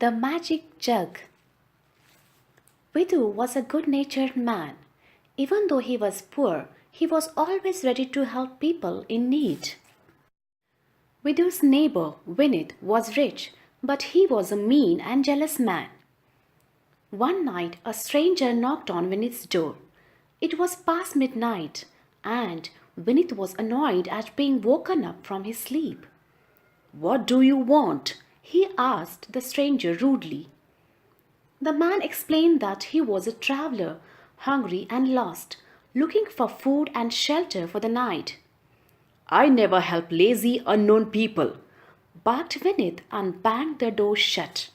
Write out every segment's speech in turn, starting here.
The Magic Jug. Vidu was a good-natured man. Even though he was poor, he was always ready to help people in need. Vidu's neighbor, Vinit, was rich, but he was a mean and jealous man. One night, a stranger knocked on Vinit's door. It was past midnight, and Vinit was annoyed at being woken up from his sleep. "What do you want?" he asked the stranger rudely. The man explained that he was a traveler, hungry and lost, looking for food and shelter for the night. "I never help lazy, unknown people," barked Vinit and banged the door shut.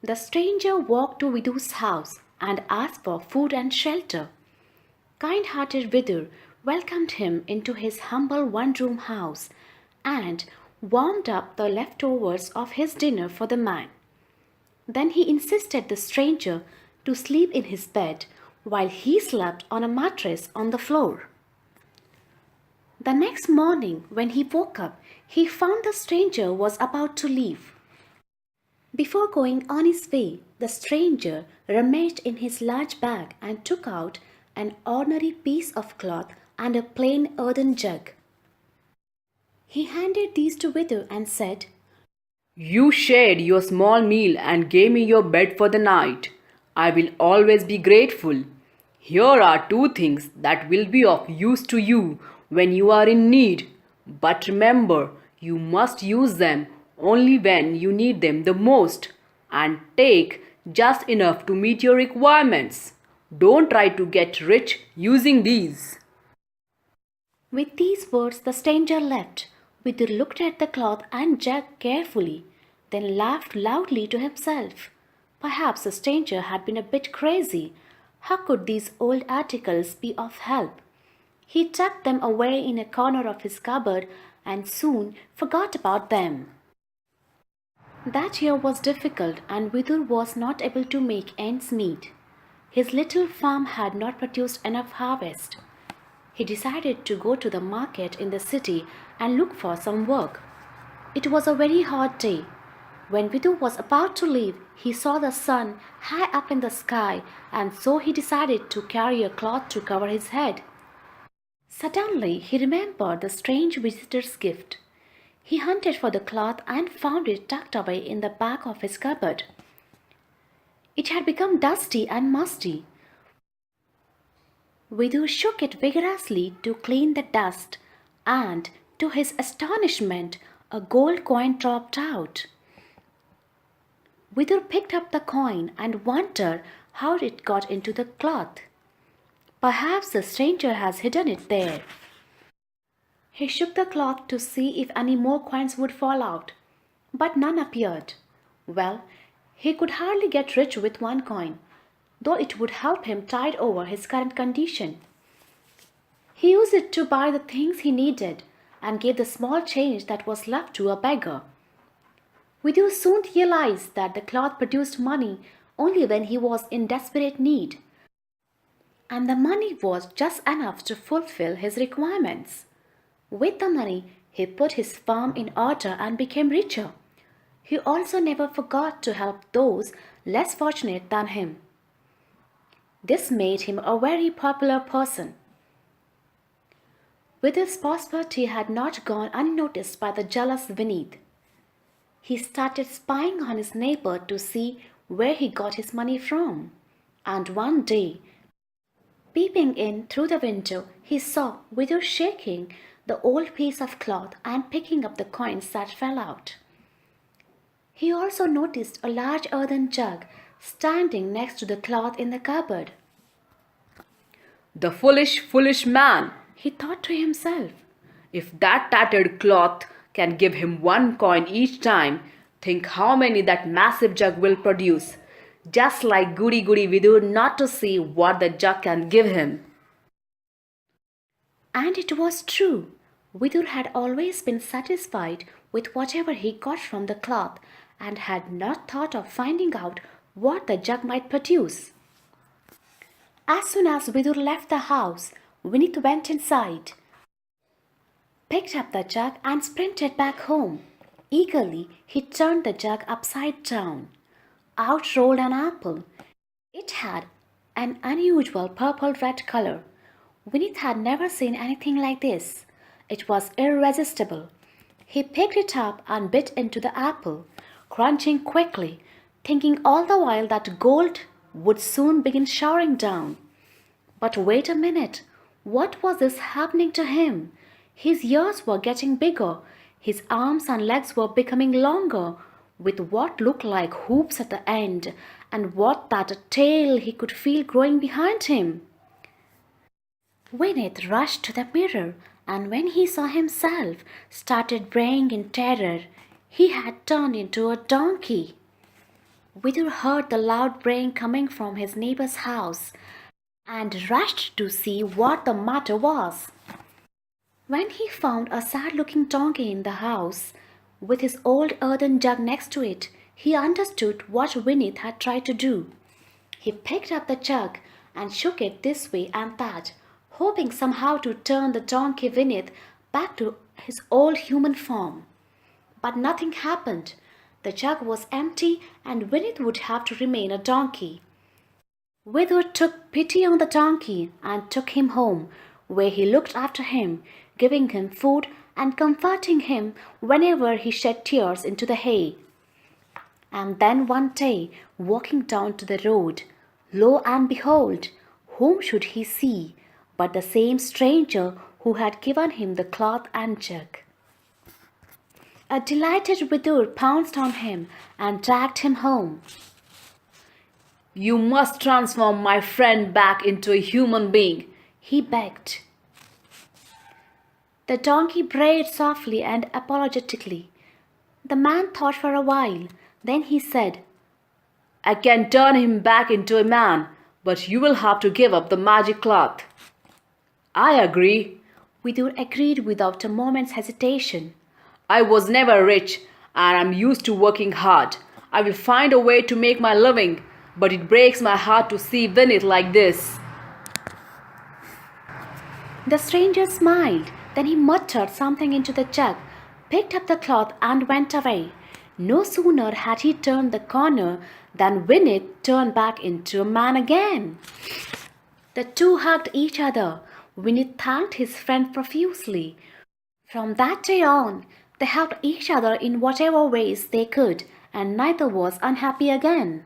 The stranger walked to Vidu's house and asked for food and shelter. Kind-hearted Vidur welcomed him into his humble one-room house and warmed up the leftovers of his dinner for the man. Then he insisted the stranger to sleep in his bed while he slept on a mattress on the floor. The next morning, when he woke up, he found the stranger was about to leave. Before going on his way, the stranger rummaged in his large bag and took out an ordinary piece of cloth and a plain earthen jug. He handed these to Vidur and said, "You shared your small meal and gave me your bed for the night. I will always be grateful. Here are 2 things that will be of use to you when you are in need. But remember, you must use them only when you need them the most, and take just enough to meet your requirements. Don't try to get rich using these." With these words, the stranger left. Vidur looked at the cloth and jug carefully, then laughed loudly to himself. Perhaps the stranger had been a bit crazy. How could these old articles be of help? He tucked them away in a corner of his cupboard and soon forgot about them. That year was difficult, and Vidur was not able to make ends meet. His little farm had not produced enough harvest. He decided to go to the market in the city and look for some work. It was a very hot day. When Vidu was about to leave, he saw the sun high up in the sky, and so he decided to carry a cloth to cover his head. Suddenly, he remembered the strange visitor's gift. He hunted for the cloth and found it tucked away in the back of his cupboard. It had become dusty and musty. Vidu shook it vigorously to clean the dust, and to his astonishment, a gold coin dropped out. Vidur picked up the coin and wondered how it got into the cloth. Perhaps the stranger has hidden it there. He shook the cloth to see if any more coins would fall out, but none appeared. Well, he could hardly get rich with 1 coin, though it would help him tide over his current condition. He used it to buy the things he needed and gave the small change that was left to a beggar. Vidu soon realized that the cloth produced money only when he was in desperate need, and the money was just enough to fulfill his requirements. With the money, he put his farm in order and became richer. He also never forgot to help those less fortunate than him. This made him a very popular person. Vidur's prosperity had not gone unnoticed by the jealous Vinit. He started spying on his neighbor to see where he got his money from. And one day, peeping in through the window, he saw Vidur shaking the old piece of cloth and picking up the coins that fell out. He also noticed a large earthen jug standing next to the cloth in the cupboard. "The foolish, foolish man," He thought to himself. "If that tattered cloth can give him 1 coin each time, think how many that massive jug will produce. Just like goody-goody Vidur not to see what the jug can give him." And it was true. Vidur had always been satisfied with whatever he got from the cloth and had not thought of finding out what the jug might produce. As soon as Vidur left the house, Vinit went inside, picked up the jug and sprinted back home. Eagerly, he turned the jug upside down. Out rolled an apple. It had an unusual purple-red color. Vinith had never seen anything like this. It was irresistible. He picked it up and bit into the apple, crunching quickly, thinking all the while that gold would soon begin showering down. But wait a minute. What was this happening to him? His ears were getting bigger. His arms and legs were becoming longer, with what looked like hoops at the end, and what that tail he could feel growing behind him. Vinith rushed to the mirror, and when he saw himself, started braying in terror. He had turned into a donkey. Vidur heard the loud braying coming from his neighbor's house and rushed to see what the matter was. When he found a sad-looking donkey in the house, with his old earthen jug next to it, he understood what Vinith had tried to do. He picked up the jug and shook it this way and that, hoping somehow to turn the donkey Vinith back to his old human form. But nothing happened. The jug was empty and Vinith would have to remain a donkey. Vidur took pity on the donkey and took him home, where he looked after him, giving him food and comforting him whenever he shed tears into the hay. And then one day, walking down to the road, lo and behold, whom should he see but the same stranger who had given him the cloth and jug. A delighted Vidur pounced on him and dragged him home. You must transform my friend back into a human being, he begged. The donkey brayed softly and apologetically. The man thought for a while. Then he said, I can turn him back into a man, but you will have to give up the magic cloth. I agree. Vidur agreed without a moment's hesitation. I was never rich and I'm used to working hard. I will find a way to make my living, but it breaks my heart to see Vinith like this. The stranger smiled. Then he muttered something into the jug, picked up the cloth and went away. No sooner had he turned the corner than Vinith turned back into a man again. The two hugged each other. Vinith thanked his friend profusely. From that day on, they helped each other in whatever ways they could, and neither was unhappy again.